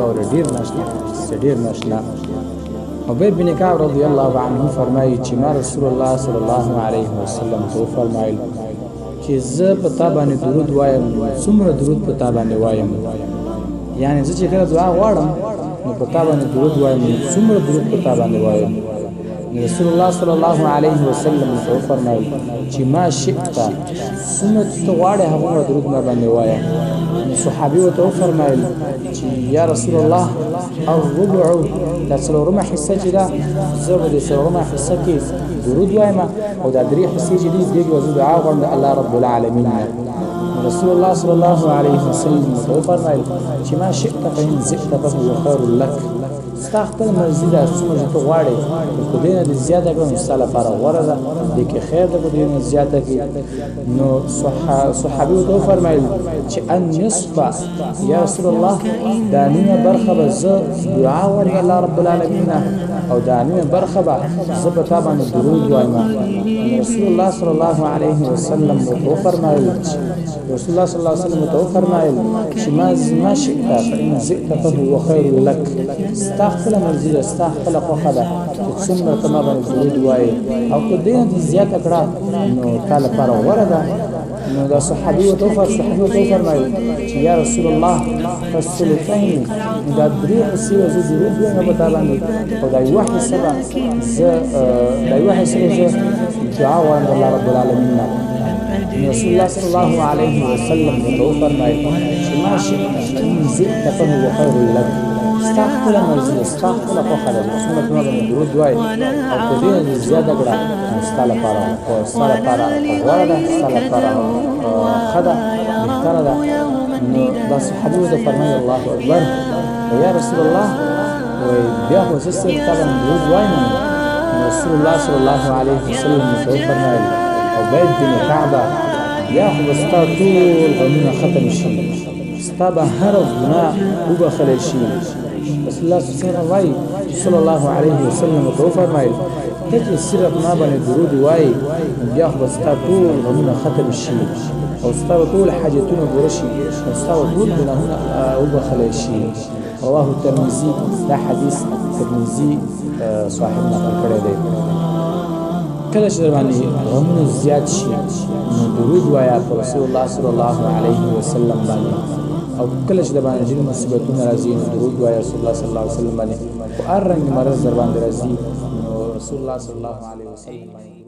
اور ډیر ناشنا عبید بن کعب رضی الله عنه فرمایي چې ما رسول الله صلی الله علیه وسلم ته فرمایل چې زه په تا باندې درود وایم څومره درود په تا باندې وایم یعنی زه چې کله دعا غواړم نو په تا باندې درود وایم څومره درود په تا باندې وایم رسول الله صلی الله علیه وسلم ته فرمایل چې ما شئت څومره ته غواړې هغه درود ما باندې وایم صحابي وته فرمایل چې یا رسول الله الربع دا څلورمه حصه چې دا زه به د څلورمه حصه کې درود وایم او دا درې حصې چې دي دغه وزو دعا غواړم د الله رب العالمین رسول الله صلی الله علیه وسلم ته فرمایل چې ما شئت فإن زدت فهو خير لك ستا خپل مرضي ده څومره چې ته غواړې په دې نه د زیاته کړم ستا لپاره غوره ده دې کې خیر ده په دې نه زیاته کې نو صحابي ورته وفرمایل چې النصف یا رسول الله دا نیمه برخه به زه دعا وکړم الله رب العالمین او دا نیمه برخه به زه په تا باندې درود وایم رسول الله صلی الله علیه وسلم ورته وفرمایل رسول الله صلی الله علیه وسلم ورته وفرمایل چې ما شئت فإن زدت فهو خير لك ستا خپل مرضي ده ستا خپل خوښه ده چې څومره ته ما باندې درود وایې او که دې نه زیاته کړه نو تا لپاره غوره ده نو دا صحابي ورته وفرمایل چې یا رسول الله فالثلثین دا درې حصې به زه درود وایم په تا باندې او دا یوه حصه به زه دعا وایم د الله رب العالمین نه رسول الله صلی الله علیه وسلم ورته وفرمایل چې ما شئت فإن زدت فهو خير لك ستا خپله مرضي ده ستا خپله خوښه ده څومره ته ما باندې درود وایې او که دې نه زیاته کړه نو ستا لپاره غوره ده ستا لپاره ښه ده بهتره ده نو دا صحابي ورته فرمایي الله اکبر یا رسول الله بیا خو زه صرف تا باندې درود وایم رسول الله صلی الله علیه وسلم ورته وفرمایل عبید بن کعب بیا خو به ستا ټول غمونه ختم شي ستا به هر ګناه وبخلی شي رسول الله صلی الله علیه وسلم ورته وفرمایل ته چې صرف ما باندې درود وایې بیا خو به ستا ټول غمونه ختم شي او ستا به ټول حاجتونه پوره شي او ستا به ټول ګناهونه وبخلی شي رواه ترمذي دا حدیث ترمذي صاحب نقل کړی دی کله چې در باندې غمونه زیات شي نو درود وایه په رسول الله صلی الله علیه وسلم باندې او کله چې در باندې ځینې مصیبتونه راځي نو درود وایه رسول الله صلی الله علیه وسلم باندې خو هر رنګ مرض در باندې راځي نو رسول الله صلی الله علیه وسلم باندې